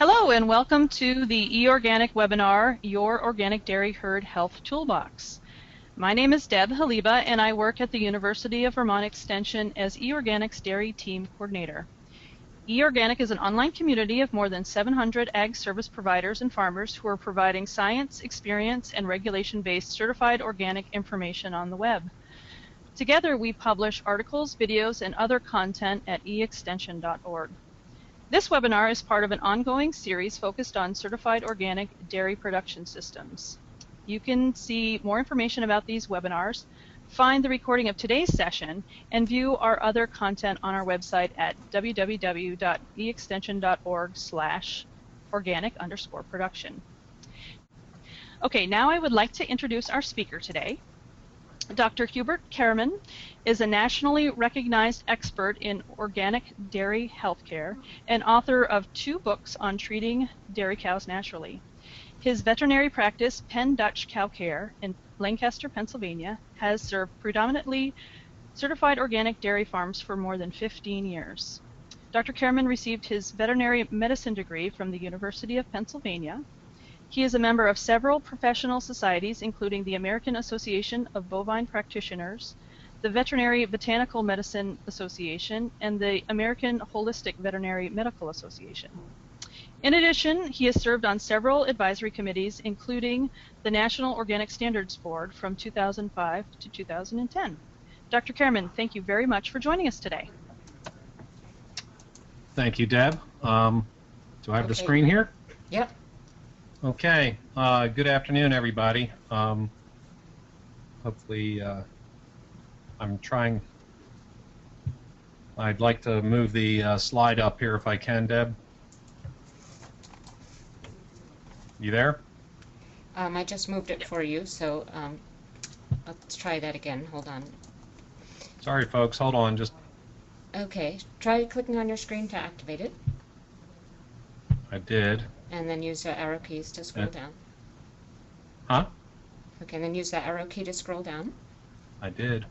Hello and welcome to the eOrganic webinar, Your Organic Dairy Herd Health Toolbox. My name is Deb Haliba and I work at the University of Vermont Extension as eOrganic's Dairy Team Coordinator. eOrganic is an online community of more than 700 ag service providers and farmers who are providing science, experience, and regulation-based certified organic information on the web. Together we publish articles, videos, and other content at eextension.org. This webinar is part of an ongoing series focused on certified organic dairy production systems. You can see more information about these webinars, find the recording of today's session, and view our other content on our website at www.eextension.org/organic_production. Okay, now I would like to introduce our speaker today. Dr. Hubert Karreman is a nationally recognized expert in organic dairy healthcare and author of 2 books on treating dairy cows naturally. His veterinary practice, Penn Dutch Cow Care in Lancaster, Pennsylvania, has served predominantly certified organic dairy farms for more than 15 years. Dr. Karreman received his veterinary medicine degree from the University of Pennsylvania. He is a member of several professional societies, including the American Association of Bovine Practitioners, the Veterinary Botanical Medicine Association, and the American Holistic Veterinary Medical Association. In addition, he has served on several advisory committees, including the National Organic Standards Board from 2005 to 2010. Dr. Karreman, thank you very much for joining us today. Thank you, Deb. Do I have the screen here? Yep. Okay, good afternoon, everybody. Hopefully, I'd like to move the slide up here if I can, Deb. You there? I just moved it for you, so let's try that again. Hold on. Sorry, folks, hold on. Okay, try clicking on your screen to activate it. I did. And then use the arrow keys to scroll down. Huh? Okay, then use the arrow key to scroll down. I did.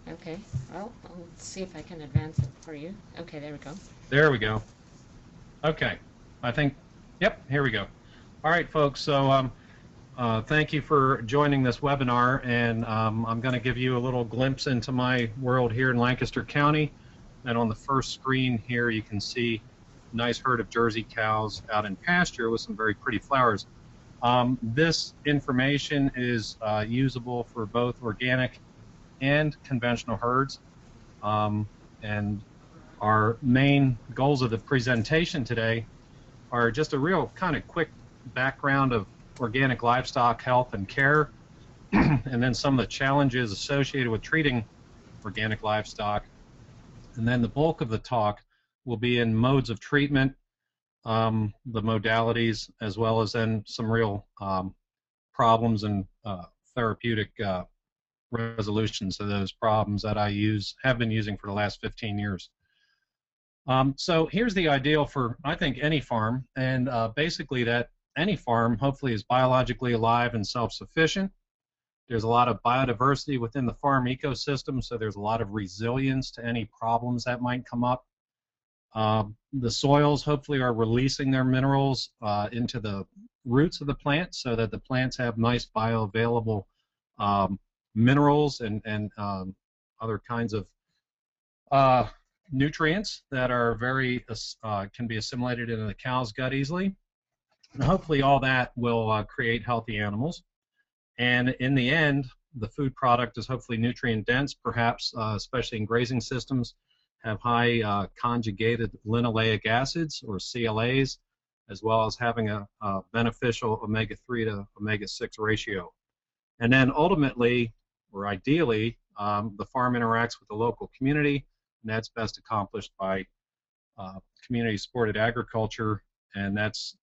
Okay, well, let's see if I can advance it for you. Okay, there we go. There we go. Okay, I think, yep, here we go. All right, folks, so thank you for joining this webinar, and I'm going to give you a little glimpse into my world here in Lancaster County. And on the first screen here, you can see nice herd of Jersey cows out in pasture with some very pretty flowers. This information is usable for both organic and conventional herds. And our main goals of the presentation today are just a real kind of quick background of organic livestock health and care, and then some of the challenges associated with treating organic livestock. And then the bulk of the talk will be in modes of treatment, the modalities, as well as then some real problems and therapeutic resolutions of those problems that I have been using for the last 15 years. So here's the ideal for, I think, any farm, and basically that any farm hopefully is biologically alive and self-sufficient. There's a lot of biodiversity within the farm ecosystem, so there's a lot of resilience to any problems that might come up. The soils hopefully are releasing their minerals into the roots of the plants so that the plants have nice bioavailable minerals and other kinds of nutrients that are very can be assimilated into the cow's gut easily. And hopefully all that will create healthy animals. And in the end, the food product is hopefully nutrient dense, perhaps especially in grazing systems, have high conjugated linoleic acids, or CLAs, as well as having a beneficial omega-3 to omega-6 ratio. And then ultimately, or ideally, the farm interacts with the local community, and that's best accomplished by community-supported agriculture, and that's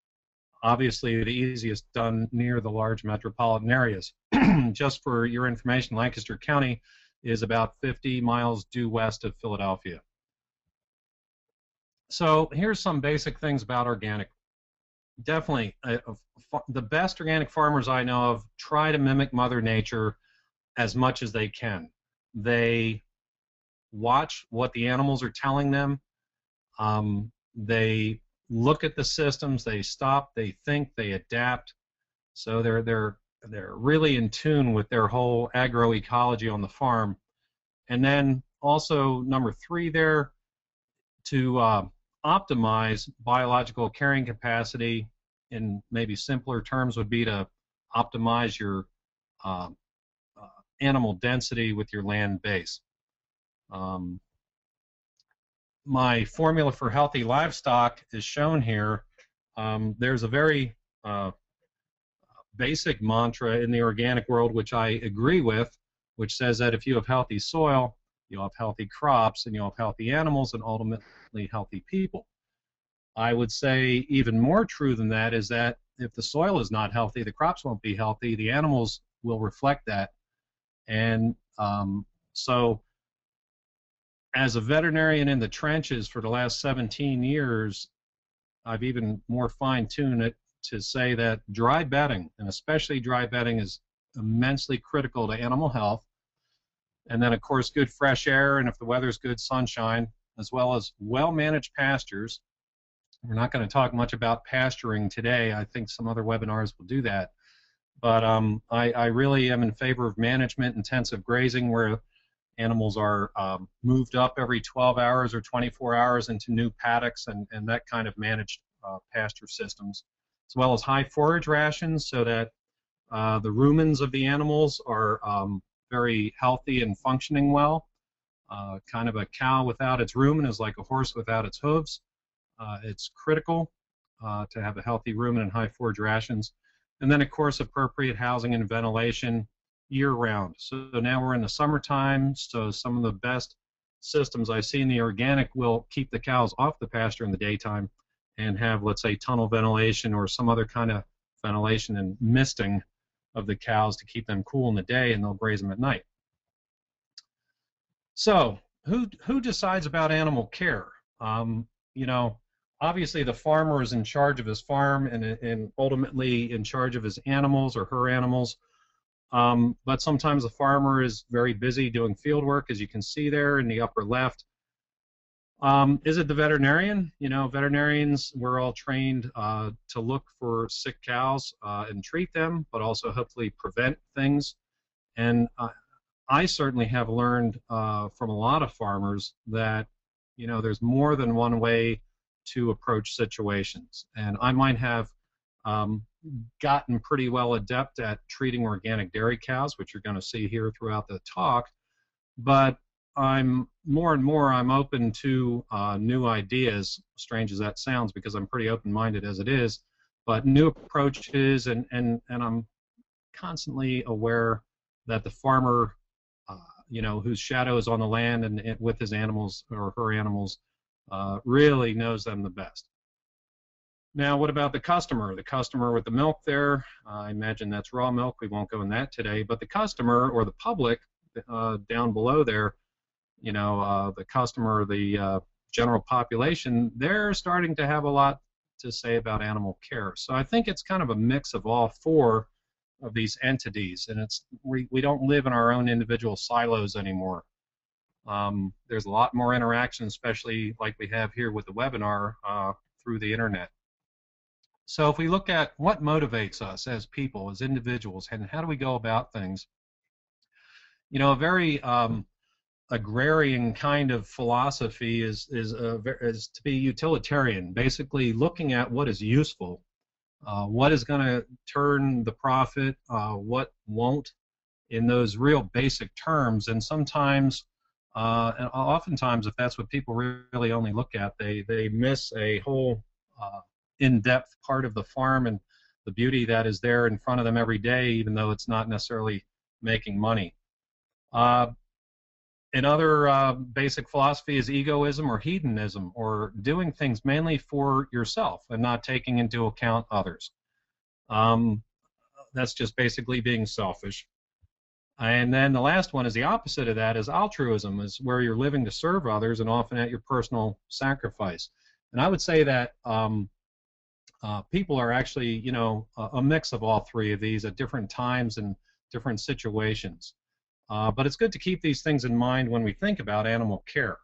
obviously the easiest done near the large metropolitan areas. Just for your information, Lancaster County is about 50 miles due west of Philadelphia. So here's some basic things about organic. Definitely, the best organic farmers I know of try to mimic Mother Nature as much as they can. They watch what the animals are telling them. They look at the systems, they stop, they think, they adapt. So they're really in tune with their whole agroecology on the farm. And then also number 3 there, to optimize biological carrying capacity in maybe simpler terms would be to optimize your animal density with your land base. My formula for healthy livestock is shown here. There's a very basic mantra in the organic world which I agree with, which says that if you have healthy soil, you'll have healthy crops, and you'll have healthy animals, and ultimately healthy people. I would say even more true than that is that if the soil is not healthy, the crops won't be healthy, the animals will reflect that. And so as a veterinarian in the trenches for the last 17 years, I've even more fine-tuned it to say that dry bedding, and especially dry bedding, is immensely critical to animal health. And then, of course, good fresh air, and if the weather's good, sunshine, as well as well-managed pastures. We're not going to talk much about pasturing today. I think some other webinars will do that. But I really am in favor of management, intensive grazing, where animals are moved up every 12 hours or 24 hours into new paddocks and that kind of managed pasture systems, as well as high forage rations so that the rumens of the animals are very healthy and functioning well. Kind of a cow without its rumen is like a horse without its hooves. It's critical to have a healthy rumen and high forage rations. And then, of course, appropriate housing and ventilation year-round. So now we're in the summertime, so some of the best systems I see in the organic will keep the cows off the pasture in the daytime and have, let's say, tunnel ventilation or some other kind of ventilation and misting of the cows to keep them cool in the day, and they'll graze them at night. So who decides about animal care? You know, obviously the farmer is in charge of his farm and ultimately in charge of his animals or her animals. But sometimes the farmer is very busy doing field work, as you can see there in the upper left. Is it the veterinarian? You know, veterinarians, we're all trained to look for sick cows and treat them, but also hopefully prevent things. And I certainly have learned from a lot of farmers that, you know, there's more than one way to approach situations. And I might have gotten pretty well adept at treating organic dairy cows, which you're going to see here throughout the talk, but I'm more and more I'm open to new ideas, strange as that sounds, because I'm pretty open-minded as it is, but new approaches, and I'm constantly aware that the farmer, you know, whose shadow is on the land and with his animals or her animals, really knows them the best. Now, what about the customer? The customer with the milk there, I imagine that's raw milk. We won't go in that today. But the customer or the public down below there, you know, the customer, the general population, they're starting to have a lot to say about animal care. So I think it's kind of a mix of all four of these entities, and it's we don't live in our own individual silos anymore. There's a lot more interaction, especially like we have here with the webinar through the internet. So if we look at what motivates us as people, as individuals, and how do we go about things, you know, a very agrarian kind of philosophy is to be utilitarian, basically looking at what is useful, what is going to turn the profit, what won't, in those real basic terms. And sometimes, and oftentimes, if that's what people really only look at, they miss a whole in-depth part of the farm and the beauty that is there in front of them every day, even though it's not necessarily making money. Another basic philosophy is egoism or hedonism, or doing things mainly for yourself and not taking into account others. That's just basically being selfish. And then the last one is the opposite of that, is altruism, is where you're living to serve others and often at your personal sacrifice. And I would say that people are actually, you know, a mix of all three of these at different times and different situations. But it's good to keep these things in mind when we think about animal care.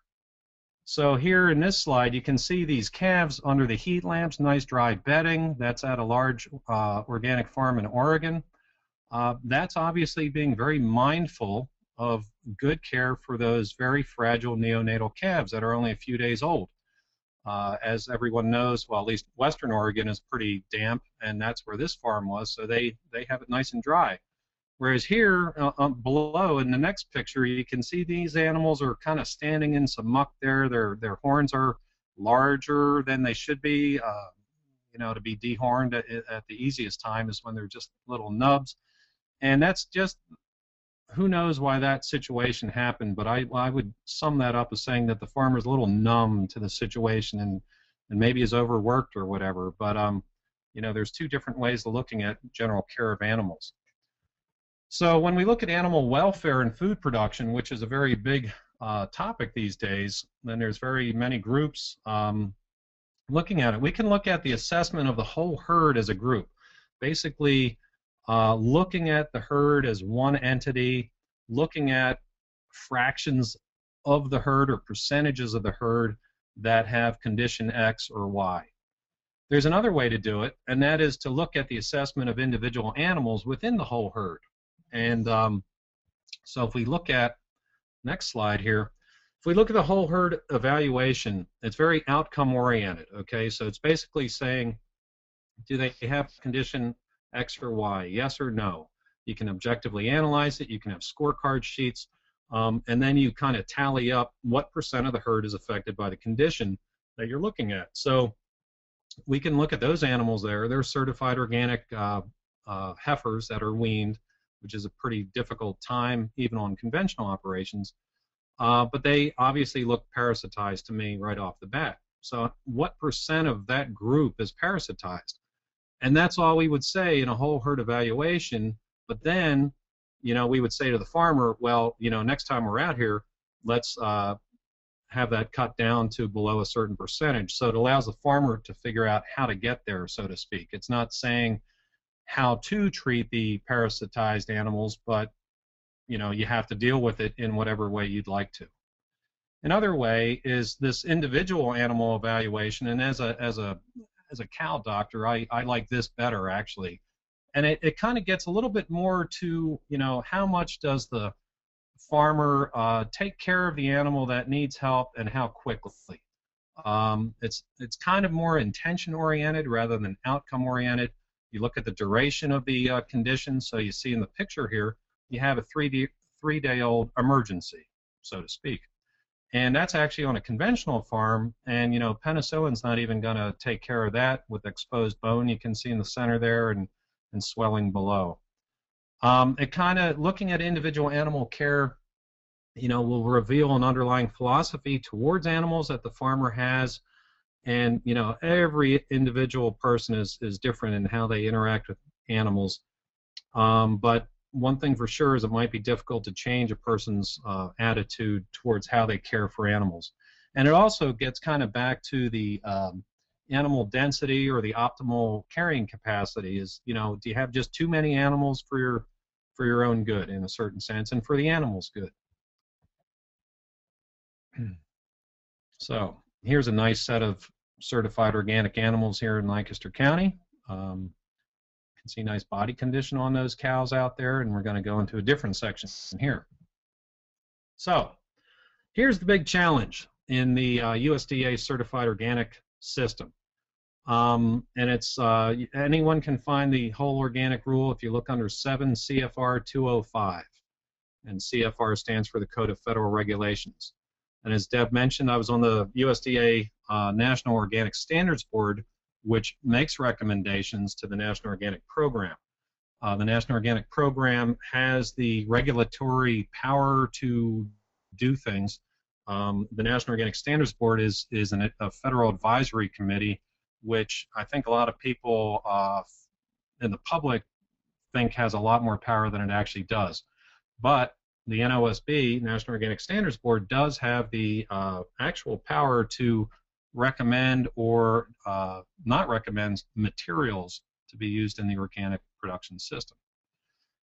So here in this slide, you can see these calves under the heat lamps, nice dry bedding. That's at a large organic farm in Oregon. That's obviously being very mindful of good care for those very fragile neonatal calves that are only a few days old. As everyone knows, well, at least Western Oregon is pretty damp, and that's where this farm was, so they have it nice and dry. Whereas here, below in the next picture, you can see these animals are kind of standing in some muck there. Their horns are larger than they should be. You know, to be dehorned at the easiest time is when they're just little nubs. And that's just, who knows why that situation happened, but I would sum that up as saying that the farmer's a little numb to the situation and maybe is overworked or whatever. But, you know, there's two different ways of looking at general care of animals. So when we look at animal welfare and food production, which is a very big topic these days, then there's very many groups looking at it. We can look at the assessment of the whole herd as a group, basically looking at the herd as one entity, looking at fractions of the herd or percentages of the herd that have condition X or Y. There's another way to do it, and that is to look at the assessment of individual animals within the whole herd. And so if we look at, next slide here, if we look at the whole herd evaluation, it's very outcome oriented, okay? So it's basically saying, do they have condition X or Y, yes or no? You can objectively analyze it, you can have scorecard sheets, and then you kind of tally up what percent of the herd is affected by the condition that you're looking at. So we can look at those animals there. They're certified organic heifers that are weaned, which is a pretty difficult time even on conventional operations, but they obviously look parasitized to me right off the bat. So what percent of that group is parasitized? And that's all we would say in a whole herd evaluation, but then, you know, we would say to the farmer, well, you know, next time we're out here, let's have that cut down to below a certain percentage. So it allows the farmer to figure out how to get there, so to speak. It's not saying how to treat the parasitized animals, but you know, you have to deal with it in whatever way you'd like to. Another way is this individual animal evaluation, and as a cow doctor, I like this better actually. And it kind of gets a little bit more to, you know, how much does the farmer take care of the animal that needs help and how quickly. It's kind of more intention oriented rather than outcome oriented. You look at the duration of the condition, so you see in the picture here, you have a three-day-old emergency, so to speak. And that's actually on a conventional farm, and you know, penicillin's not even going to take care of that with exposed bone you can see in the center there and swelling below. It kind of, looking at individual animal care, you know, will reveal an underlying philosophy towards animals that the farmer has. And you know, every individual person is different in how they interact with animals. But one thing for sure is it might be difficult to change a person's attitude towards how they care for animals. And it also gets kind of back to the animal density or the optimal carrying capacity. Is, you know, do you have just too many animals for your own good in a certain sense, and for the animal's good? So here's a nice set of certified organic animals here in Lancaster County. You can see nice body condition on those cows out there, and we're going to go into a different section here. So here's the big challenge in the USDA certified organic system. And it's anyone can find the whole organic rule if you look under 7 CFR 205, and CFR stands for the Code of Federal Regulations. And as Deb mentioned, I was on the USDA National Organic Standards Board, which makes recommendations to the National Organic Program. The National Organic Program has the regulatory power to do things. The National Organic Standards Board is a federal advisory committee, which I think a lot of people in the public think has a lot more power than it actually does. But the NOSB, National Organic Standards Board, does have the actual power to recommend or not recommend materials to be used in the organic production system.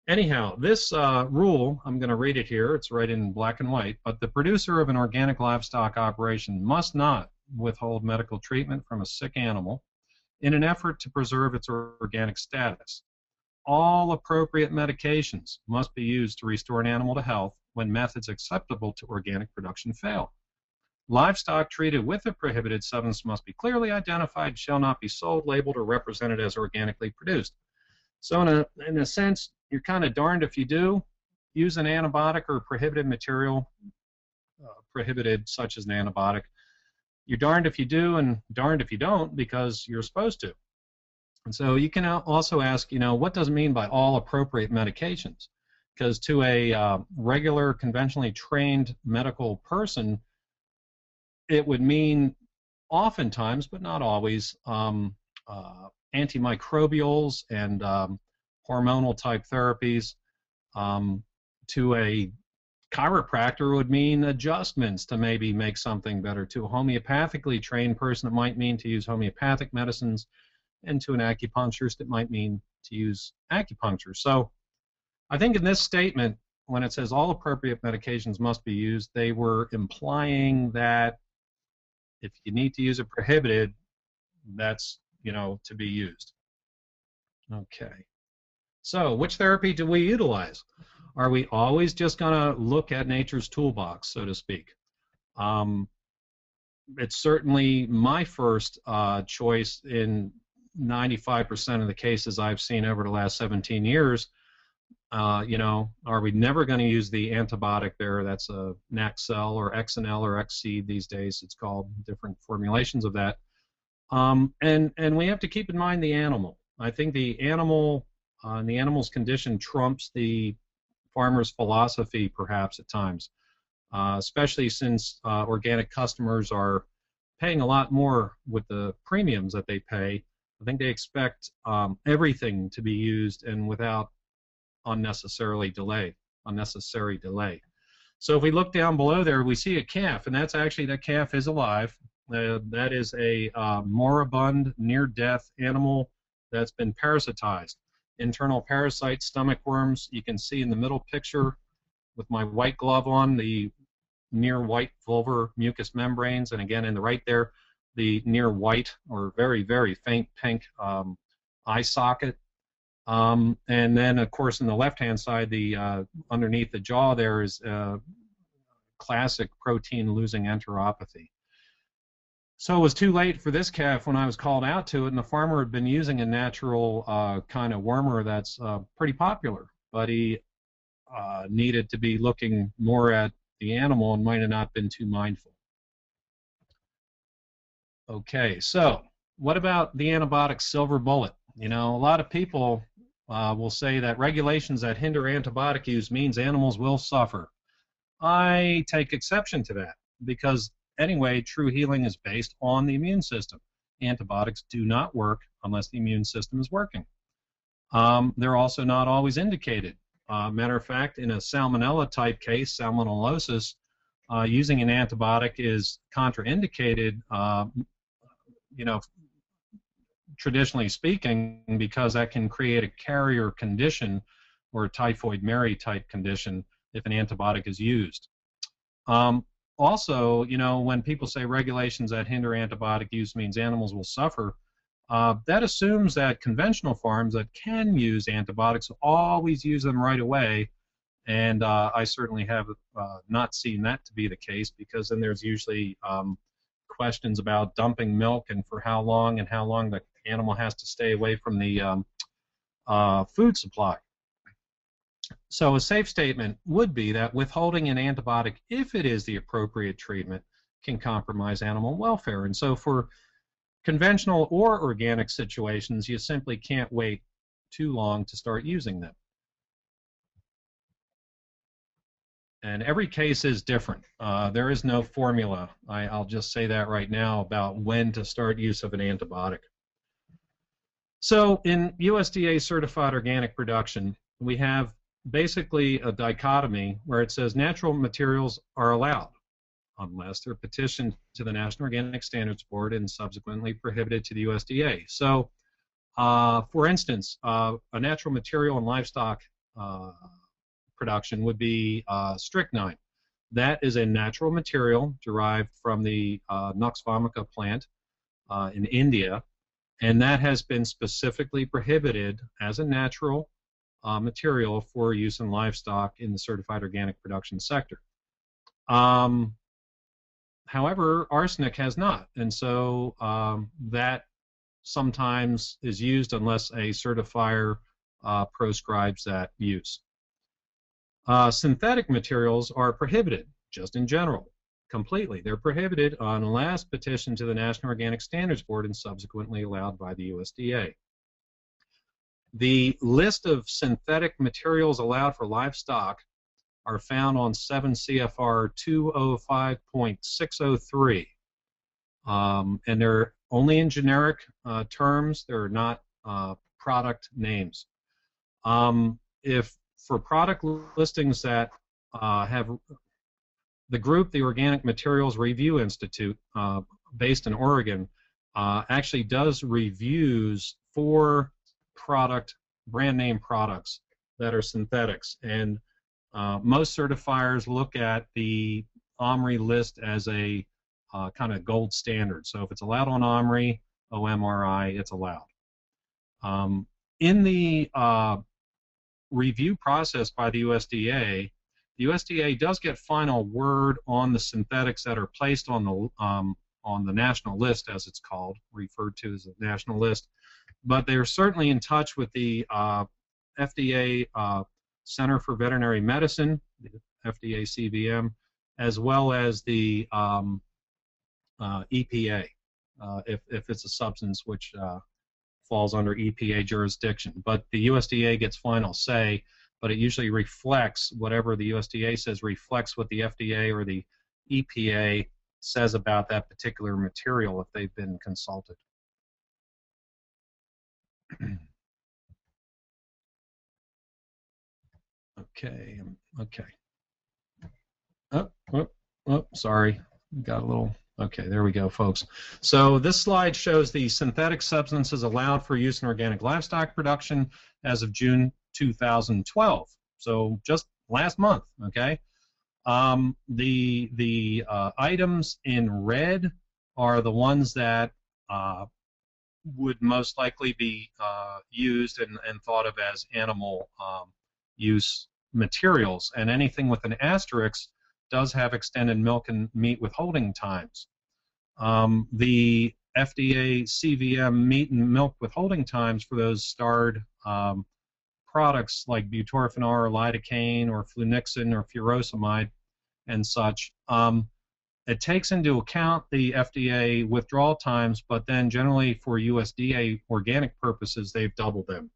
Anyhow, this rule, I'm going to read it here, it's right in black and white, but the producer of an organic livestock operation must not withhold medical treatment from a sick animal in an effort to preserve its organic status. All appropriate medications must be used to restore an animal to health when methods acceptable to organic production fail. Livestock treated with a prohibited substance must be clearly identified, shall not be sold, labeled, or represented as organically produced. So in a sense, you're kind of darned if you do use an antibiotic or prohibited material, prohibited such as an antibiotic. You're darned if you do and darned if you don't, because you're supposed to. And so you can also ask, what does it mean by all appropriate medications? Because to a regular, conventionally trained medical person, it would mean oftentimes, but not always, antimicrobials and hormonal type therapies. To a chiropractor would mean adjustments to maybe make something better. To a homeopathically trained person, it might mean to use homeopathic medicines, and to an acupuncturist, it might mean to use acupuncture. So I think in this statement, when it says all appropriate medications must be used, they were implying that if you need to use a prohibited, that's, to be used. Okay. So which therapy do we utilize? Are we always just going to look at nature's toolbox, so to speak? It's certainly my first choice in 95% of the cases I've seen over the last 17 years. Are we never going to use the antibiotic there? That's a Naxel or XNL or XC these days. It's called different formulations of that. And we have to keep in mind the animal. I think the animal and the animal's condition trumps the farmer's philosophy perhaps at times, especially since organic customers are paying a lot more with the premiums that they pay. I think they expect everything to be used and without unnecessary delay. So if we look down below there, we see a calf, and that calf is alive. That is a moribund, near-death animal that's been parasitized. Internal parasites, stomach worms. You can see in the middle picture with my white glove on the near white vulvar mucous membranes, and again in the right there, the near white or very, very faint pink eye socket. And then, of course, on the left-hand side, the underneath the jaw there is classic protein-losing enteropathy. So it was too late for this calf when I was called out to it, and the farmer had been using a natural kind of wormer that's pretty popular, but he needed to be looking more at the animal and might have not been too mindful. Okay, so what about the antibiotic silver bullet? A lot of people will say that regulations that hinder antibiotic use means animals will suffer. I take exception to that because anyway, true healing is based on the immune system. Antibiotics do not work unless the immune system is working. They're also not always indicated. Matter of fact, in a salmonella type case, salmonellosis, using an antibiotic is contraindicated, traditionally speaking, because that can create a carrier condition or a typhoid Mary type condition if an antibiotic is used. Also, when people say regulations that hinder antibiotic use means animals will suffer, that assumes that conventional farms that can use antibiotics always use them right away, and I certainly have not seen that to be the case, because then there's usually questions about dumping milk and for how long the animal has to stay away from the food supply. So a safe statement would be that withholding an antibiotic, if it is the appropriate treatment, can compromise animal welfare. And so for conventional or organic situations, you simply can't wait too long to start using them. And every case is different. There is no formula. I'll just say that right now about when to start use of an antibiotic. So in USDA certified organic production, we have basically a dichotomy where it says natural materials are allowed unless they're petitioned to the National Organic Standards Board and subsequently prohibited to the USDA. So, for instance, a natural material in livestock production would be strychnine. That is a natural material derived from the Nux vomica plant in India, and that has been specifically prohibited as a natural material for use in livestock in the certified organic production sector. However, arsenic has not, and so that sometimes is used unless a certifier proscribes that use. Synthetic materials are prohibited, just in general, completely. They're prohibited unless petitioned to the National Organic Standards Board and subsequently allowed by the USDA. The list of synthetic materials allowed for livestock are found on 7 CFR 205.603. And they're only in generic terms. They're not product names. If for product listings that have the group, the Organic Materials Review Institute, based in Oregon, actually does reviews for brand name products that are synthetics, and most certifiers look at the OMRI list as a kind of gold standard. So if it's allowed on OMRI, OMRI, it's allowed. In the review process by the USDA does get final word on the synthetics that are placed on the national list, as it's called, referred to as a national list. But they're certainly in touch with the FDA Center for Veterinary Medicine, the FDA CVM, as well as the EPA, if it's a substance which falls under EPA jurisdiction. But the USDA gets final say, but it usually reflects whatever the USDA says, reflects what the FDA or the EPA says about that particular material if they've been consulted. Okay. Oh, sorry. Got a little. Okay, there we go, folks. So this slide shows the synthetic substances allowed for use in organic livestock production as of June 2012. So just last month. Okay. The items in red are the ones that would most likely be used and thought of as animal use materials, and anything with an asterisk does have extended milk and meat withholding times. The FDA CVM meat and milk withholding times for those starred products like butorphanol or lidocaine or flunixin or furosemide and such, it takes into account the FDA withdrawal times, but then generally for USDA organic purposes, they've doubled them.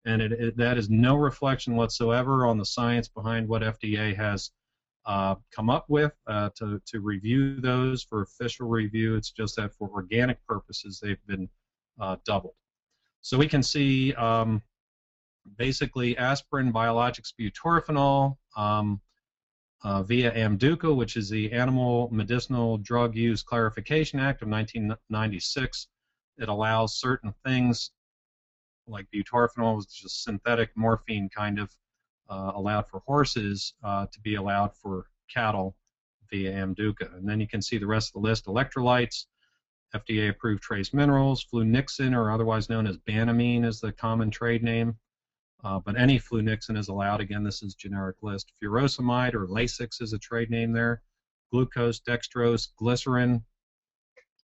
And that is no reflection whatsoever on the science behind what FDA has come up with to review those for official review. It's just that for organic purposes, they've been doubled. So we can see basically aspirin, biologics, butorphanol, via AMDUCA, which is the Animal Medicinal Drug Use Clarification Act of 1996. It allows certain things like butorphanol, which is synthetic morphine kind of allowed for horses, to be allowed for cattle via AMDUCA. And then you can see the rest of the list: electrolytes, FDA-approved trace minerals, flunixin, or otherwise known as banamine is the common trade name. But any flunixin is allowed. Again, this is generic list. Furosemide or Lasix is a trade name there. Glucose, dextrose, glycerin.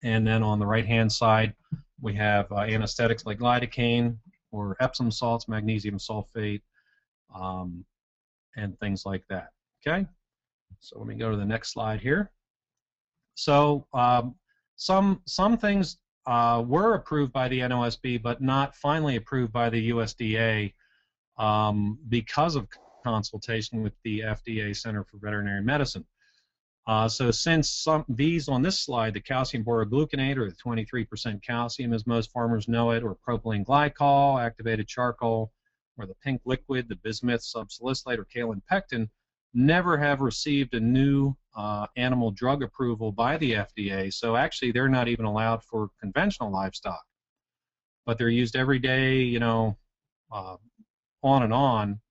And then on the right-hand side, we have anesthetics like lidocaine or Epsom salts, magnesium sulfate, and things like that. Okay? So let me go to the next slide here. So some things were approved by the NOSB, but not finally approved by the USDA because of consultation with the FDA Center for Veterinary Medicine. So since these on this slide, the calcium borogluconate, or the 23% calcium as most farmers know it, or propylene glycol, activated charcoal, or the pink liquid, the bismuth, subsalicylate, or kaolin pectin, never have received a new animal drug approval by the FDA. So actually they're not even allowed for conventional livestock. But they're used every day, you know, on and on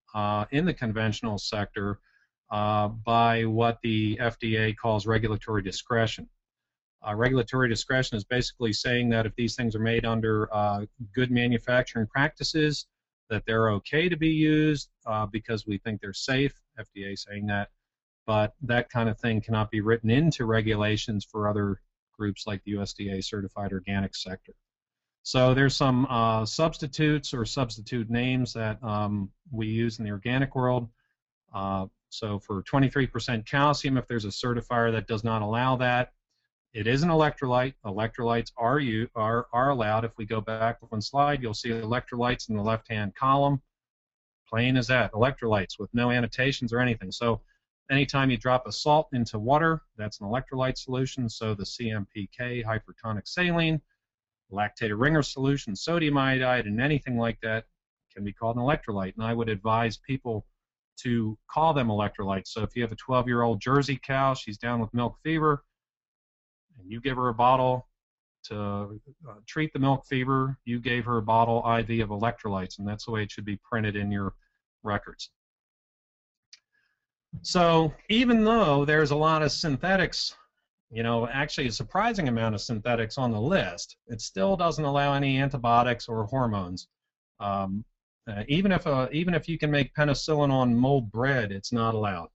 in the conventional sector by what the FDA calls regulatory discretion. Regulatory discretion is basically saying that if these things are made under good manufacturing practices, that they're okay to be used because we think they're safe, FDA saying that, but that kind of thing cannot be written into regulations for other groups like the USDA certified organic sector. So there's some substitutes or substitute names that we use in the organic world. So for 23% calcium, if there's a certifier that does not allow that, it is an electrolyte. Electrolytes are allowed. If we go back one slide, you'll see electrolytes in the left-hand column. Plain as that, electrolytes with no annotations or anything. So anytime you drop a salt into water, that's an electrolyte solution. So the CMPK, hypertonic saline, lactated ringer solution, sodium iodide, and anything like that can be called an electrolyte. And I would advise people to call them electrolytes. So if you have a 12-year-old Jersey cow, she's down with milk fever, and you give her a bottle to treat the milk fever, you gave her a bottle IV of electrolytes, and that's the way it should be printed in your records. So even though there's a lot of synthetics, you know, actually a surprising amount of synthetics on the list, it still doesn't allow any antibiotics or hormones. Even if you can make penicillin on mold bread, it's not allowed.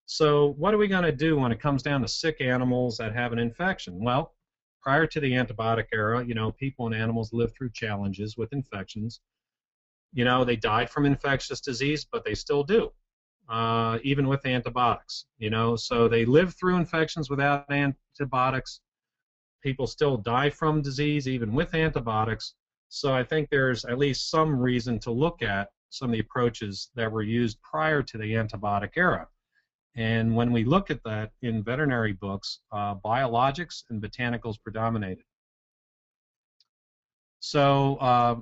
So what are we going to do when it comes down to sick animals that have an infection? Well, prior to the antibiotic era, you know, people and animals lived through challenges with infections. You know, they died from infectious disease, but they still do, even with antibiotics. You know, so they live through infections without antibiotics. People still die from disease, even with antibiotics. So I think there's at least some reason to look at some of the approaches that were used prior to the antibiotic era. And when we look at that in veterinary books, biologics and botanicals predominated. So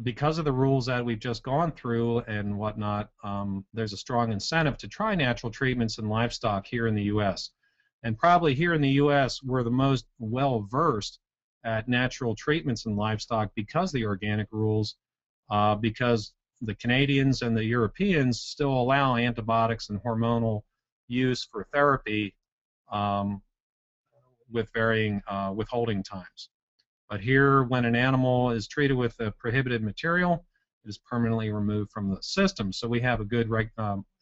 because of the rules that we've just gone through and whatnot, there's a strong incentive to try natural treatments in livestock here in the U.S. And probably here in the U.S. we're the most well-versed at natural treatments in livestock because of the organic rules, because the Canadians and the Europeans still allow antibiotics and hormonal use for therapy with varying withholding times. But here, when an animal is treated with a prohibited material, it is permanently removed from the system. So we have a good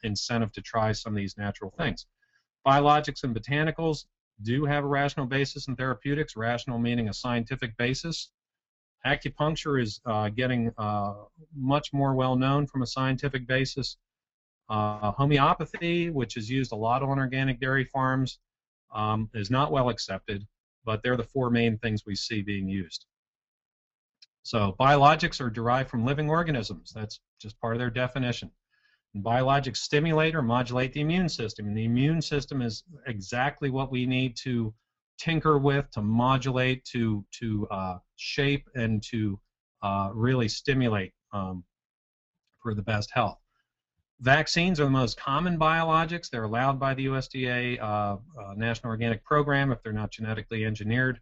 incentive to try some of these natural things. Biologics and botanicals do have a rational basis in therapeutics, rational meaning a scientific basis. Acupuncture is getting much more well known from a scientific basis. Homeopathy, which is used a lot on organic dairy farms, is not well accepted, but they're the four main things we see being used. So biologics are derived from living organisms. That's just part of their definition. And biologics stimulate or modulate the immune system, and the immune system is exactly what we need to tinker with, to modulate, to shape, and to really stimulate for the best health. Vaccines are the most common biologics. They're allowed by the USDA National Organic Program if they're not genetically engineered.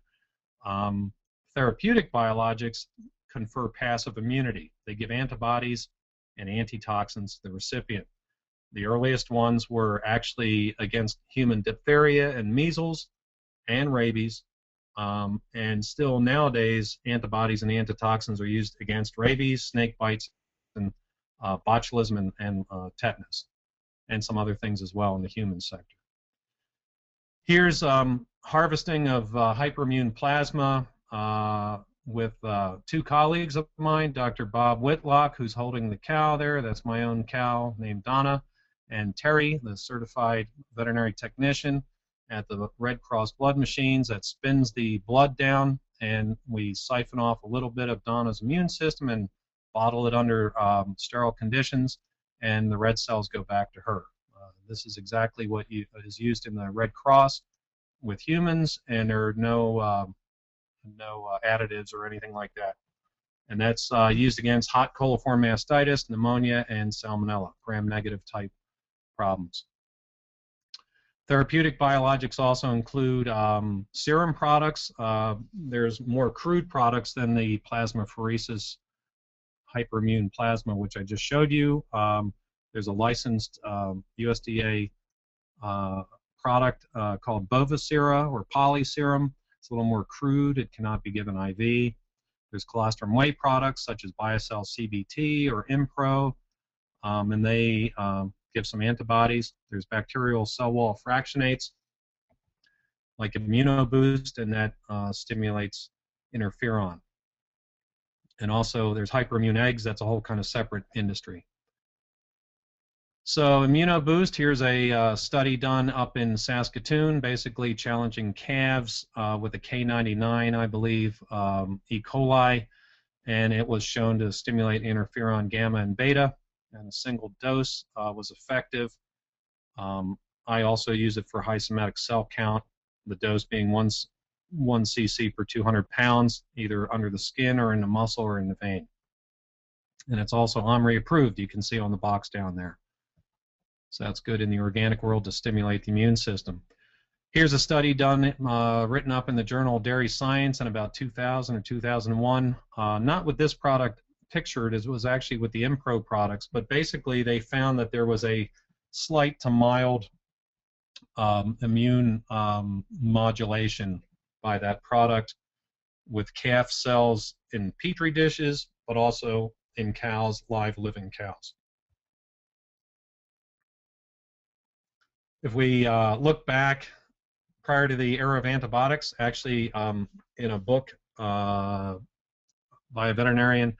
Therapeutic biologics confer passive immunity. They give antibodies and antitoxins to the recipient. The earliest ones were actually against human diphtheria and measles and rabies. And still nowadays, antibodies and antitoxins are used against rabies, snake bites, and botulism and tetanus, and some other things as well in the human sector. Here's harvesting of hyperimmune plasma with two colleagues of mine, Dr. Bob Whitlock, who's holding the cow there. That's my own cow named Donna, and Terry, the certified veterinary technician at the Red Cross blood machines that spins the blood down, and we siphon off a little bit of Donna's immune system and bottle it under sterile conditions, and the red cells go back to her. This is exactly what is used in the Red Cross with humans, and there are no additives or anything like that. And that's used against hot coliform mastitis, pneumonia, and salmonella, gram-negative type problems. Therapeutic biologics also include serum products. There's more crude products than the plasmapheresis hyperimmune plasma, which I just showed you. There's a licensed USDA product called Bovacera or Polyserum. It's a little more crude. It cannot be given IV. There's colostrum white products such as BioCell CBT or Impro, and they give some antibodies. There's bacterial cell wall fractionates like ImmunoBoost, and that stimulates interferon. And also there's hyperimmune eggs. That's a whole kind of separate industry. So ImmunoBoost, here's a study done up in Saskatoon, basically challenging calves with a K99, I believe, E. coli, and it was shown to stimulate interferon gamma and beta, and a single dose was effective. I also use it for high somatic cell count, the dose being 1 cc per 200 pounds, either under the skin or in the muscle or in the vein. And it's also OMRI approved, you can see on the box down there. So that's good in the organic world to stimulate the immune system. Here's a study done, written up in the journal Dairy Science in about 2000 or 2001. Not with this product pictured, it was actually with the Impro products, but basically they found that there was a slight to mild immune modulation by that product with calf cells in petri dishes, but also in cows, live living cows. If we look back prior to the era of antibiotics, actually in a book by a veterinarian,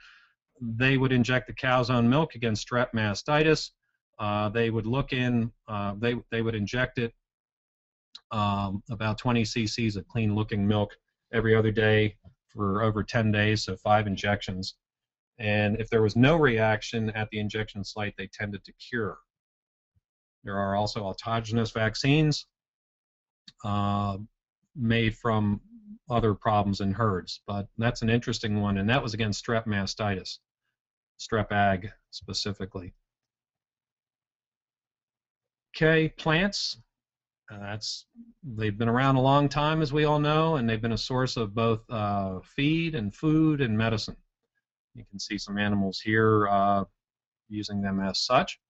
they would inject the cow's own milk against strep mastitis. They would look in, they would inject it about 20 cc's of clean looking milk every other day for over 10 days, so 5 injections. And if there was no reaction at the injection site, they tended to cure. There are also autogenous vaccines made from other problems in herds, but that's an interesting one, and that was against strep mastitis, strep ag specifically. Okay, plants. They've been around a long time, as we all know, and they've been a source of both feed and food and medicine. You can see some animals here using them as such.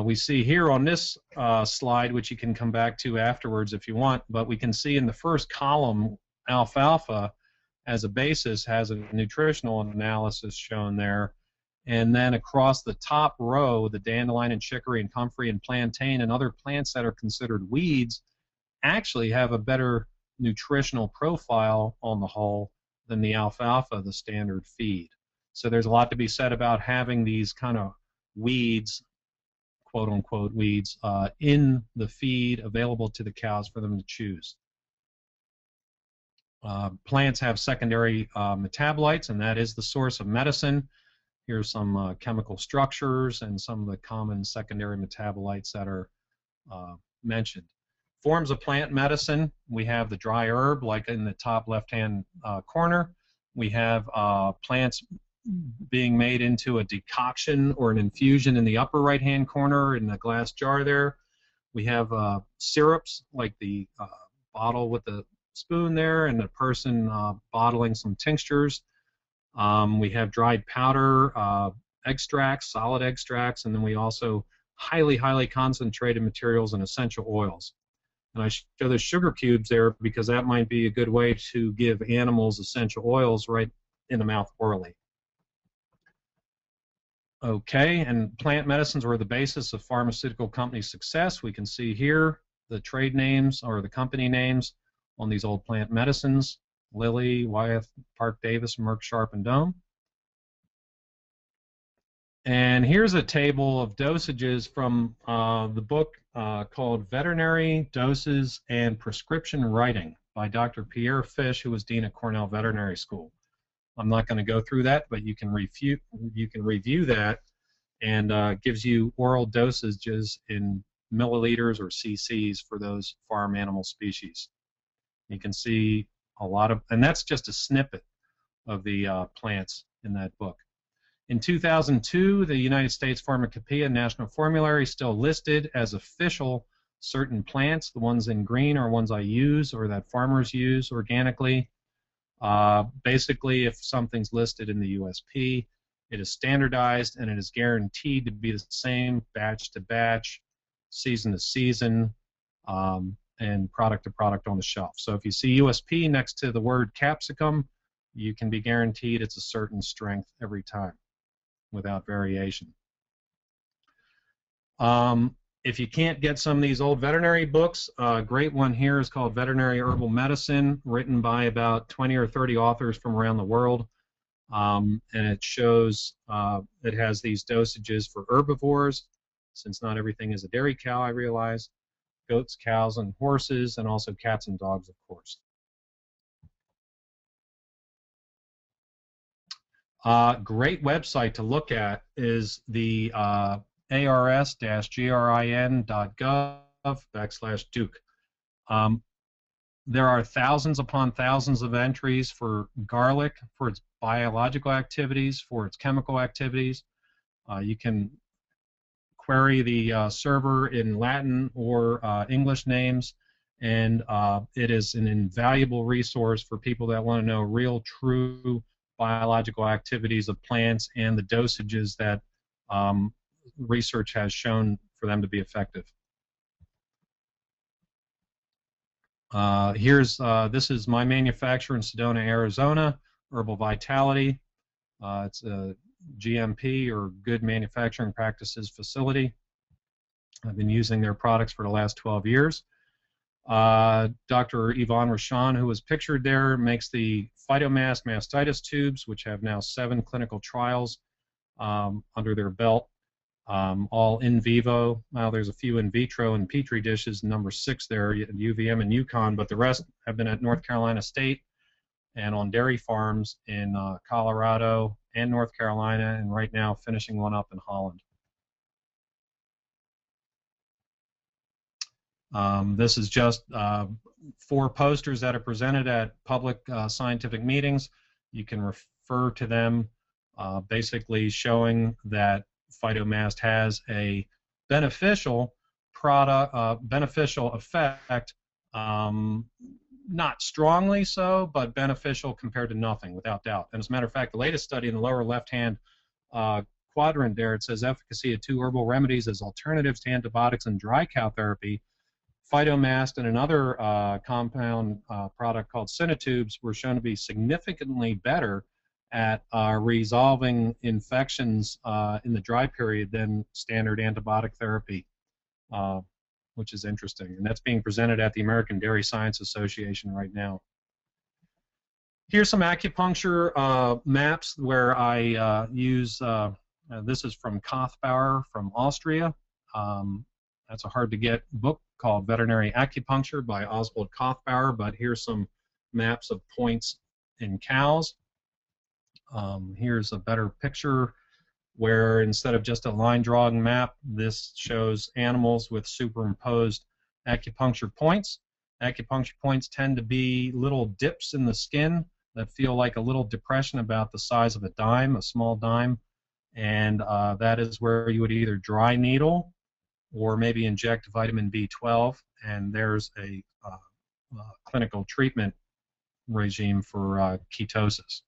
We see here on this slide, which you can come back to afterwards if you want, but we can see in the first column, alfalfa as a basis has a nutritional analysis shown there, and then across the top row, the dandelion and chicory and comfrey and plantain and other plants that are considered weeds actually have a better nutritional profile on the whole than the alfalfa, the standard feed. So there's a lot to be said about having these kind of weeds, quote-unquote weeds, in the feed available to the cows for them to choose. Plants have secondary metabolites, and that is the source of medicine. Here's some chemical structures and some of the common secondary metabolites that are mentioned. Forms of plant medicine, we have the dry herb, like in the top left-hand corner. We have plants being made into a decoction or an infusion in the upper right-hand corner in the glass jar there. We have syrups, like the bottle with the spoon there, and the person bottling some tinctures. We have dried powder, extracts, solid extracts, and then we also highly concentrated materials and essential oils. And I show the sugar cubes there because that might be a good way to give animals essential oils right in the mouth orally. Okay, and plant medicines were the basis of pharmaceutical company success. We can see here the trade names or the company names on these old plant medicines: Lilly, Wyeth, Parke Davis, Merck, Sharp, and Dohme. And here's a table of dosages from the book called Veterinary Doses and Prescription Writing by Dr. Pierre Fish, who was Dean at Cornell Veterinary School. I'm not going to go through that, but you can review that, and gives you oral dosages in milliliters or cc's for those farm animal species. You can see a lot of, and that's just a snippet of the plants in that book. In 2002, the United States Pharmacopoeia National Formulary still listed as official certain plants. The ones in green are ones I use or that farmers use organically. Basically, if something's listed in the USP, It is standardized, and it is guaranteed to be the same batch to batch, season to season, and product to product on the shelf. So if you see USP next to the word capsicum, you can be guaranteed it's a certain strength every time without variation. If you can't get some of these old veterinary books, a great one here is called Veterinary Herbal Medicine, written by about 20 or 30 authors from around the world. And it shows, it has these dosages for herbivores, since not everything is a dairy cow, I realize, goats, cows, and horses, and also cats and dogs, of course. Great website to look at is the ars-grin.gov/Duke. There are thousands upon thousands of entries for garlic, for its biological activities, for its chemical activities. You can query the server in Latin or English names, and it is an invaluable resource for people that want to know real, true biological activities of plants and the dosages that research has shown for them to be effective. This is my manufacturer in Sedona, Arizona, Herbal Vitality. It's a GMP, or Good Manufacturing Practices facility. I've been using their products for the last 12 years. Dr. Yvonne Rashan, who was pictured there, makes the phytomast mastitis tubes, which have now 7 clinical trials under their belt, all in vivo. Now there's a few in vitro and petri dishes, number 6 there at UVM and Yukon, but the rest have been at North Carolina State and on dairy farms in Colorado and North Carolina, and right now finishing one up in Holland. This is just 4 posters that are presented at public scientific meetings. You can refer to them, basically showing that phytomast has a beneficial beneficial effect, not strongly so, but beneficial compared to nothing, without doubt. And as a matter of fact, the latest study in the lower left-hand quadrant there, it says efficacy of 2 herbal remedies as alternatives to antibiotics and dry cow therapy. Phytomast and another compound product called Cinetubes were shown to be significantly better at resolving infections in the dry period than standard antibiotic therapy, which is interesting. And that's being presented at the American Dairy Science Association right now. Here's some acupuncture maps where I use, this is from Kothbauer from Austria. That's a hard-to-get book called Veterinary Acupuncture by Oswald Kothbauer, but here's some maps of points in cows. Here's a better picture where instead of just a line drawing map, this shows animals with superimposed acupuncture points. Acupuncture points tend to be little dips in the skin that feel like a little depression about the size of a dime, a small dime, and that is where you would either dry needle or maybe inject vitamin B12, and there's a clinical treatment regime for ketosis.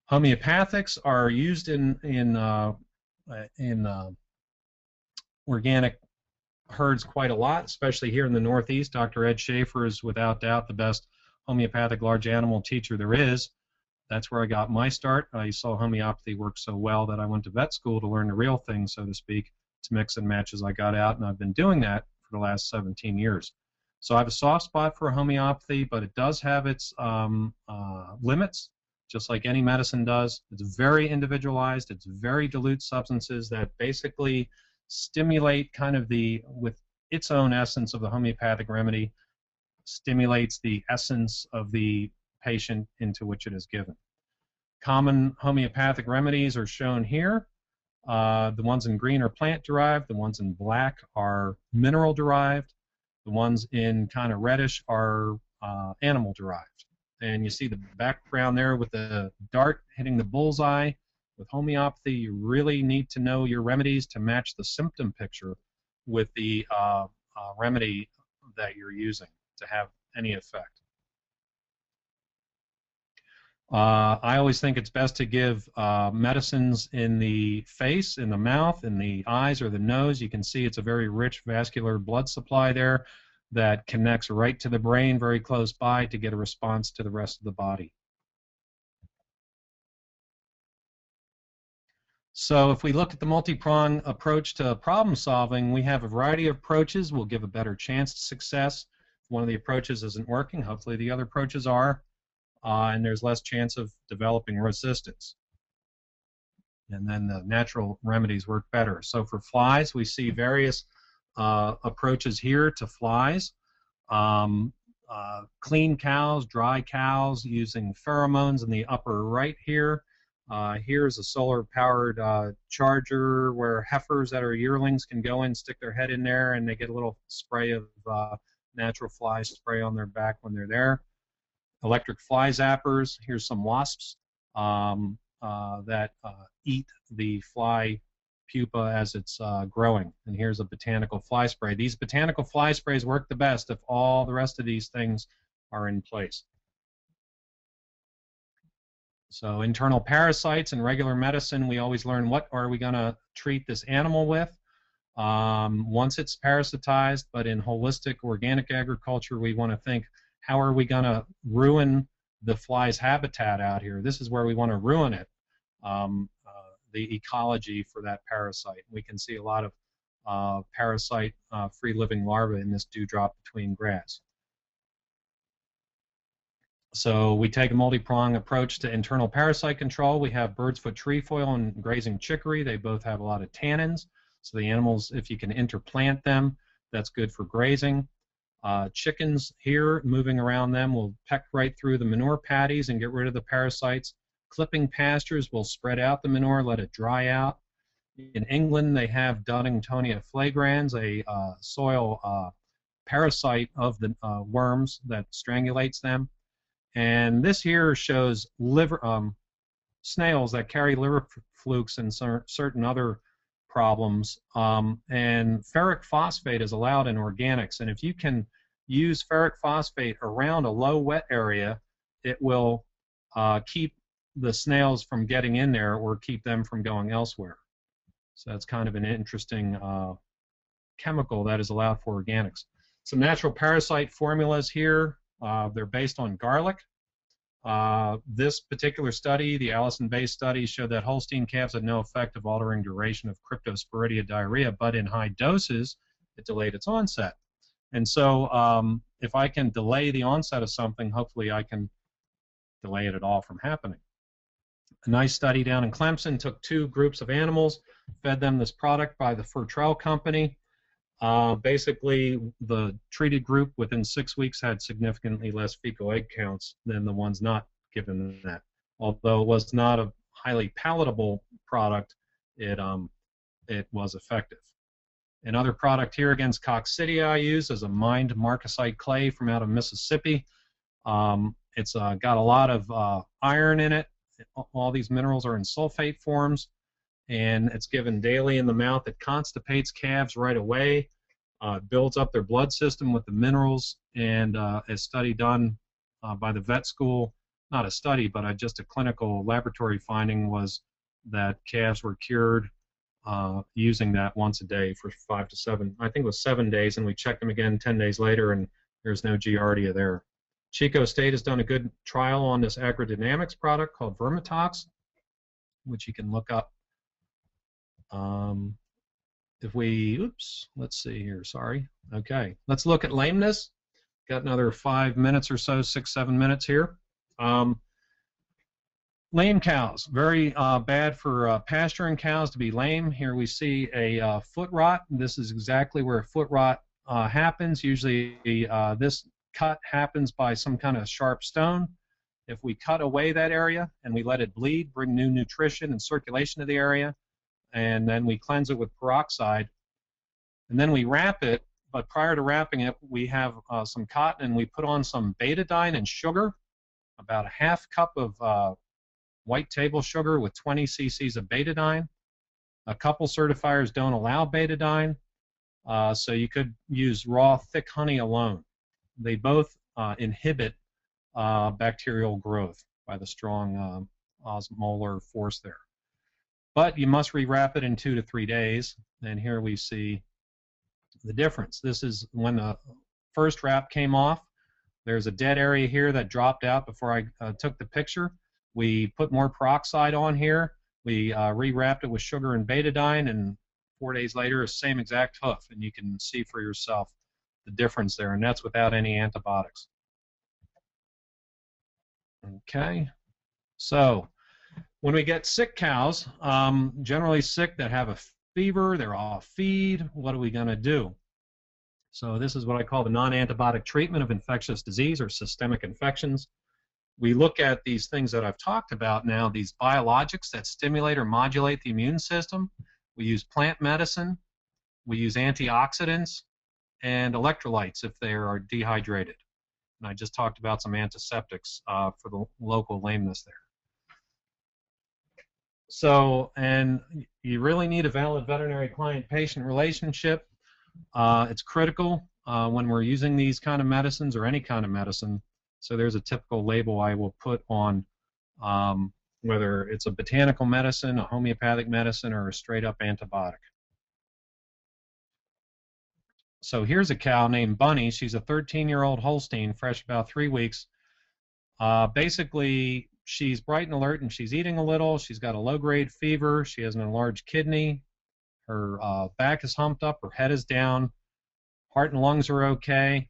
Homeopathics are used in organic herds quite a lot, especially here in the Northeast. Dr. Ed Schaefer is without doubt the best homeopathic large animal teacher there is. That's where I got my start. I saw homeopathy work so well that I went to vet school to learn the real thing, so to speak, to mix and match as I got out, and I've been doing that for the last 17 years. So I have a soft spot for homeopathy, but it does have its limits, just like any medicine does. It's very individualized. It's very dilute substances that basically stimulate kind of with its own essence of the homeopathic remedy, stimulates the essence of the patient into which it is given. Common homeopathic remedies are shown here. The ones in green are plant-derived. The ones in black are mineral-derived. The ones in kind of reddish are animal-derived. And you see the background there with the dart hitting the bullseye. With homeopathy, you really need to know your remedies to match the symptom picture with the remedy that you're using to have any effect. I always think it's best to give medicines in the face, in the mouth, in the eyes, or the nose. You can see it's a very rich vascular blood supply there that connects right to the brain very close by to get a response to the rest of the body. So if we look at the multi-prong approach to problem solving, we have a variety of approaches. We'll give a better chance to success. If one of the approaches isn't working, hopefully the other approaches are. And there's less chance of developing resistance. And then the natural remedies work better. So for flies, we see various approaches here to flies. Clean cows, dry cows, using pheromones in the upper right here. Here's a solar-powered charger where heifers that are yearlings can go in, stick their head in there, and they get a little spray of natural fly spray on their back when they're there. Electric fly zappers. Here's some wasps that eat the fly pupa as it's growing. And here's a botanical fly spray. These botanical fly sprays work the best if all the rest of these things are in place. So internal parasites in regular medicine, we always learn what are we going to treat this animal with once it's parasitized, but in holistic organic agriculture, we want to think, how are we going to ruin the fly's habitat out here? This is where we want to ruin it, the ecology for that parasite. We can see a lot of parasite free-living larvae in this dewdrop between grass. So we take a multi-prong approach to internal parasite control. We have bird's foot trefoil and grazing chicory. They both have a lot of tannins. So the animals, if you can interplant them, that's good for grazing. Chickens here, moving around them, will peck right through the manure patties and get rid of the parasites. Clipping pastures will spread out the manure, let it dry out. In England, they have Dunningtonia flagrans, a soil parasite of the worms that strangulates them. And this here shows snails that carry liver flukes and certain other problems. And ferric phosphate is allowed in organics. And if you can use ferric phosphate around a low wet area, it will keep the snails from getting in there or keep them from going elsewhere. So that's kind of an interesting chemical that is allowed for organics. Some natural parasite formulas here. They're based on garlic. This particular study, the Allison-based study, showed that Holstein calves had no effect of altering duration of cryptosporidia diarrhea, but in high doses, it delayed its onset. And so if I can delay the onset of something, hopefully I can delay it at all from happening. A nice study down in Clemson took 2 groups of animals, fed them this product by the Fertrell Company. Basically, the treated group within 6 weeks had significantly less fecal egg counts than the ones not given that. Although it was not a highly palatable product, it was effective. Another product here against Coccidia I use is a mined marcasite clay from out of Mississippi. It's got a lot of iron in it. All these minerals are in sulfate forms, and it's given daily in the mouth. It constipates calves right away, builds up their blood system with the minerals, and a study done by the vet school, not a study, but just a clinical laboratory finding, was that calves were cured using that once a day for 5 to 7, I think it was 7 days, and we checked them again 10 days later, and there's no Giardia there. Chico State has done a good trial on this agrodynamics product called Vermitox, which you can look up. If we, oops, let's see here, sorry. Okay, let's look at lameness. Got another 5 minutes or so, 6, 7 minutes here. Lame cows, very bad for pasturing cows to be lame. Here we see a foot rot. This is exactly where foot rot happens. Usually this cut happens by some kind of sharp stone. If we cut away that area and we let it bleed, bring new nutrition and circulation to the area, and then we cleanse it with peroxide, and then we wrap it, but prior to wrapping it, we have some cotton and we put on some betadine and sugar, about a half cup of white table sugar with 20 cc's of betadine. A couple certifiers don't allow betadine, so you could use raw thick honey alone. They both inhibit bacterial growth. by the strong osmolar force there. But you must rewrap it in 2 to 3 days, and here we see the difference. This is when the first wrap came off. There's a dead area here that dropped out before I took the picture. We put more peroxide on here. We rewrapped it with sugar and betadine, and 4 days later, same exact hoof, and you can see for yourself the difference there, and that's without any antibiotics. Okay, so when we get sick cows, generally sick that have a fever, they're off feed, what are we going to do? So this is what I call the non-antibiotic treatment of infectious disease or systemic infections. We look at these things that I've talked about now, these biologics that stimulate or modulate the immune system. We use plant medicine, we use antioxidants, and electrolytes if they are dehydrated. And I just talked about some antiseptics for the local lameness there. So, and you really need a valid veterinary client-patient relationship. It's critical when we're using these kind of medicines or any kind of medicine. So there's a typical label I will put on whether it's a botanical medicine, a homeopathic medicine, or a straight-up antibiotic. So here's a cow named Bunny. She's a 13-year-old Holstein, fresh about 3 weeks. Basically, she's bright and alert, and she's eating a little. She's got a low-grade fever. She has an enlarged kidney. Her back is humped up. Her head is down. Heart and lungs are okay.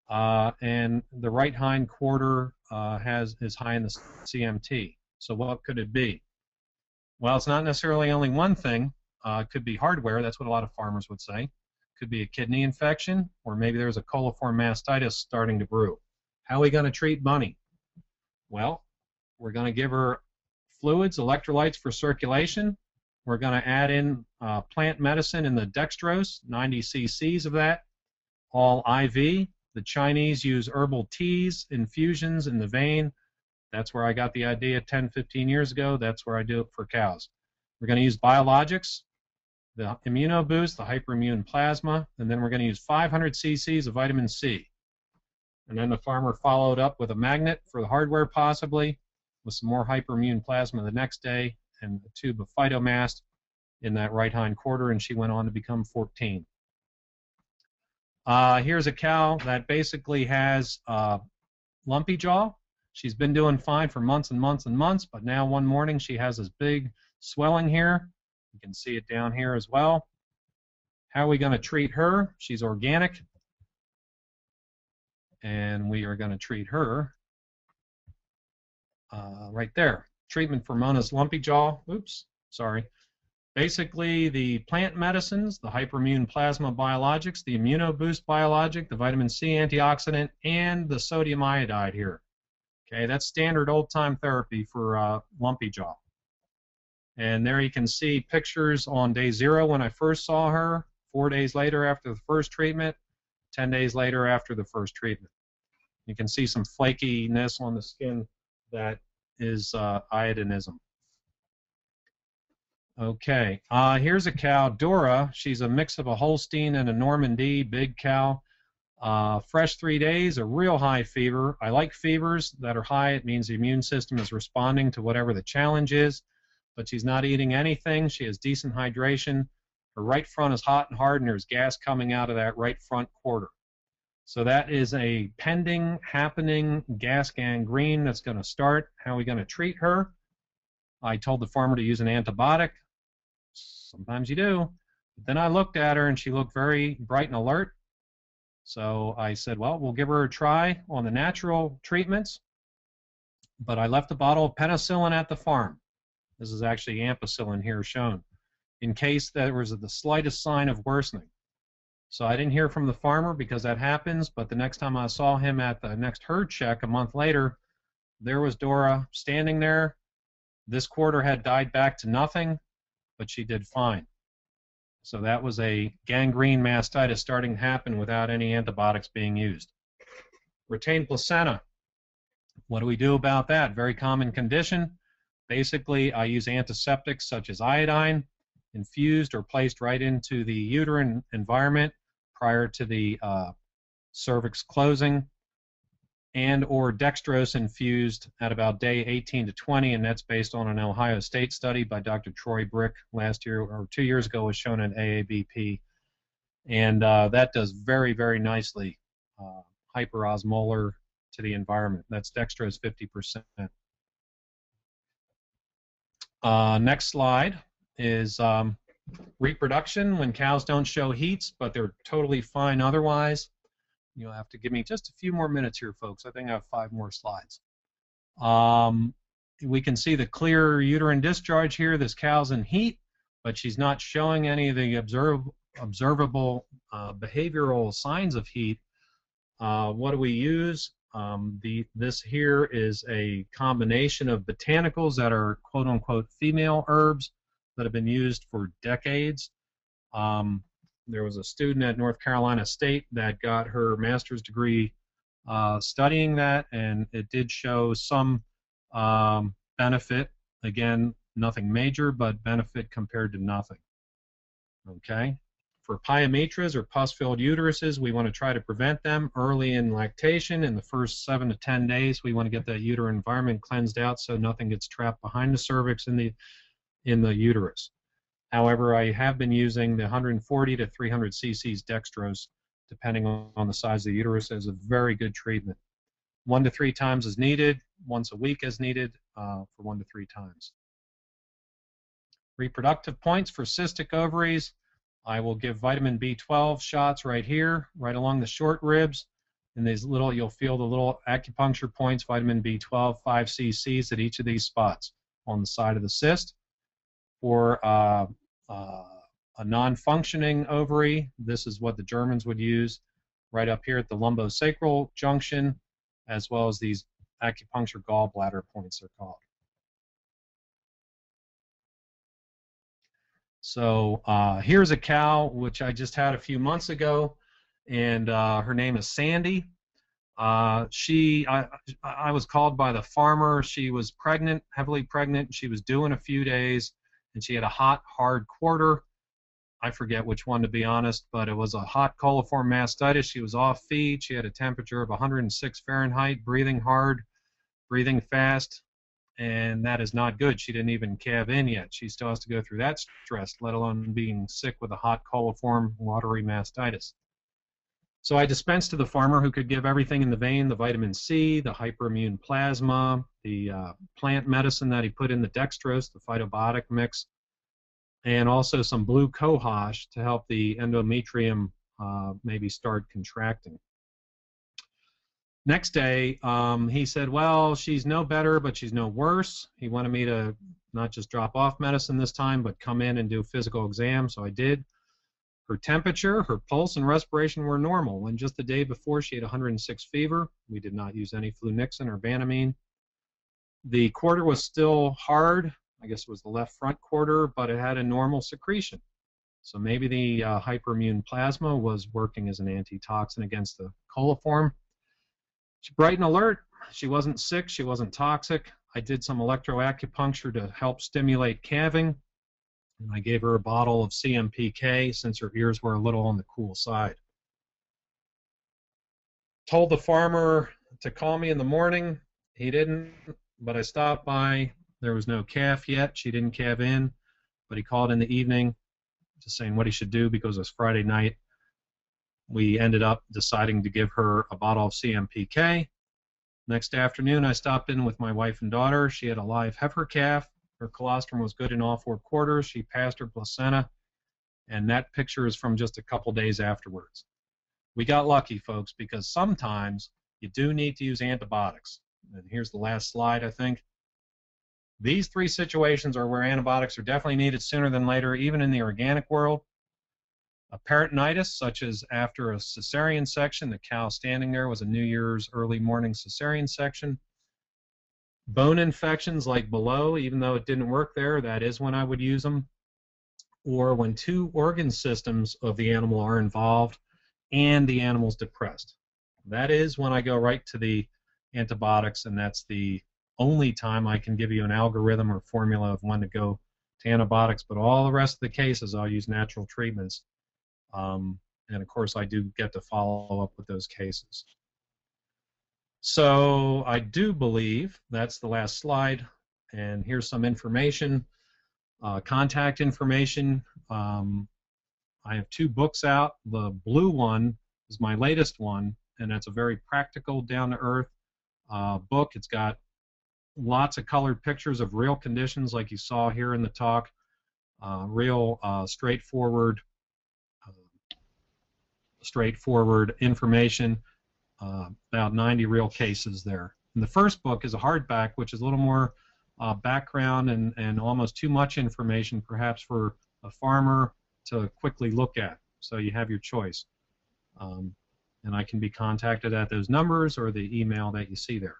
And the right hind quarter is high in the CMT. So what could it be? Well, it's not necessarily only one thing. It could be hardware. That's what a lot of farmers would say. Could be a kidney infection, or maybe there's a coliform mastitis starting to brew. How are we going to treat Bunny? Well, we're going to give her fluids, electrolytes for circulation. We're going to add in plant medicine in the dextrose, 90 cc's of that, all IV. The Chinese use herbal teas, infusions in the vein. That's where I got the idea 10, 15 years ago. That's where I do it for cows. We're going to use biologics, the immunoboost, the hyperimmune plasma, and then we're going to use 500 cc's of vitamin C. And then the farmer followed up with a magnet for the hardware possibly, with some more hyperimmune plasma the next day, and a tube of phytomast in that right hind quarter, and she went on to become 14. Here's a cow that basically has lumpy jaw. She's been doing fine for months and months and months, but now one morning she has this big swelling here. You can see it down here as well. How are we going to treat her? She's organic, and we are going to treat her right there. Treatment for Mona's lumpy jaw. Oops, sorry. Basically, the plant medicines, the hyperimmune plasma biologics, the immunoboost biologic, the vitamin C antioxidant, and the sodium iodide here. Okay, that's standard old-time therapy for lumpy jaw. And there you can see pictures on day 0 when I first saw her, 4 days later after the first treatment, 10 days later after the first treatment. You can see some flakiness on the skin that is iodinism. Okay, here's a cow, Dora. She's a mix of a Holstein and a Normandy, big cow. Fresh 3 days, a real high fever. I like fevers that are high. It means the immune system is responding to whatever the challenge is, but she's not eating anything. She has decent hydration. Her right front is hot and hard, and there's gas coming out of that right front quarter. So that is a pending, happening gas gangrene that's going to start. How are we going to treat her? I told the farmer to use an antibiotic. Sometimes you do. But then I looked at her, and she looked very bright and alert. So I said, well, we'll give her a try on the natural treatments. But I left a bottle of penicillin at the farm. This is actually ampicillin here shown, in case there was the slightest sign of worsening. So I didn't hear from the farmer because that happens, but the next time I saw him at the next herd check a month later, there was Dora standing there. This quarter had died back to nothing, but she did fine. So that was a gangrene mastitis starting to happen without any antibiotics being used. Retained placenta. What do we do about that? Very common condition. Basically, I use antiseptics such as iodine, infused or placed right into the uterine environment prior to the cervix closing. and or dextrose infused at about day 18 to 20, and that's based on an Ohio State study by Dr. Troy Brick last year, or 2 years ago, was shown in AABP. And that does very, very nicely hyperosmolar to the environment. That's dextrose 50%. Next slide is reproduction when cows don't show heats, but they're totally fine otherwise. You'll have to give me just a few more minutes here, folks. I think I have 5 more slides. We can see the clear uterine discharge here. This cow's in heat, but she's not showing any of the observable behavioral signs of heat. What do we use? This here is a combination of botanicals that are quote-unquote female herbs that have been used for decades. There was a student at North Carolina State that got her master's degree studying that, and it did show some benefit. Again, nothing major, but benefit compared to nothing. Okay. For pyometras or pus-filled uteruses, we want to try to prevent them early in lactation. In the first 7 to 10 days, we want to get that uterine environment cleansed out so nothing gets trapped behind the cervix in the uterus. However, I have been using the 140 to 300 cc's dextrose, depending on the size of the uterus, as a very good treatment. 1 to 3 times is needed, once a week as needed, for 1 to 3 times. Reproductive points for cystic ovaries. I will give vitamin B12 shots right here, right along the short ribs. And these little, you'll feel the little acupuncture points, vitamin B12, 5 cc's at each of these spots on the side of the cyst. For a non-functioning ovary, this is what the Germans would use, right up here at the lumbosacral junction, as well as these acupuncture gallbladder points, they're called. So here's a cow which I just had a few months ago, and her name is Sandy. I was called by the farmer. She was pregnant, heavily pregnant. She was due in a few days, and she had a hot, hard quarter. I forget which one, to be honest, but it was a hot coliform mastitis. She was off feed. She had a temperature of 106 Fahrenheit, breathing hard, breathing fast, and that is not good. She didn't even calve in yet. She still has to go through that stress, let alone being sick with a hot coliform watery mastitis. So I dispensed to the farmer, who could give everything in the vein: the vitamin C, the hyperimmune plasma, the plant medicine that he put in the dextrose, the phytobiotic mix, and also some blue cohosh to help the endometrium maybe start contracting. Next day, he said, well, she's no better, but she's no worse. He wanted me to not just drop off medicine this time, but come in and do a physical exam, so I did. Her temperature, her pulse, and respiration were normal. And just the day before, she had 106 fever. We did not use any flunixin or Banamine. The quarter was still hard. I guess it was the left front quarter, but it had a normal secretion. So maybe the hyperimmune plasma was working as an antitoxin against the coliform. She's bright and alert. She wasn't sick. She wasn't toxic. I did some electroacupuncture to help stimulate calving. And I gave her a bottle of CMPK since her ears were a little on the cool side. Told the farmer to call me in the morning. He didn't, but I stopped by. There was no calf yet. She didn't calve in, but he called in the evening just saying what he should do because it was Friday night. We ended up deciding to give her a bottle of CMPK. Next afternoon, I stopped in with my wife and daughter. She had a live heifer calf. Her colostrum was good in all 4 quarters. She passed her placenta, and that picture is from just a couple days afterwards. We got lucky, folks, because sometimes you do need to use antibiotics. And here's the last slide, I think. These 3 situations are where antibiotics are definitely needed sooner than later, even in the organic world. A peritonitis, such as after a cesarean section, the cow standing there was a New Year's early morning cesarean section. Bone infections like below, even though it didn't work there, that is when I would use them. Or when 2 organ systems of the animal are involved and the animal's depressed. That is when I go right to the antibiotics, and that's the only time I can give you an algorithm or formula of when to go to antibiotics. But all the rest of the cases, I'll use natural treatments. And of course, I do get to follow up with those cases. So I do believe that's the last slide, and here's some information, contact information. I have 2 books out. The blue one is my latest one, and it's a very practical, down-to-earth book. It's got lots of colored pictures of real conditions like you saw here in the talk, real straightforward information, about 90 real cases there. And the first book is a hardback, which is a little more background and almost too much information perhaps for a farmer to quickly look at. So you have your choice. And I can be contacted at those numbers or the email that you see there.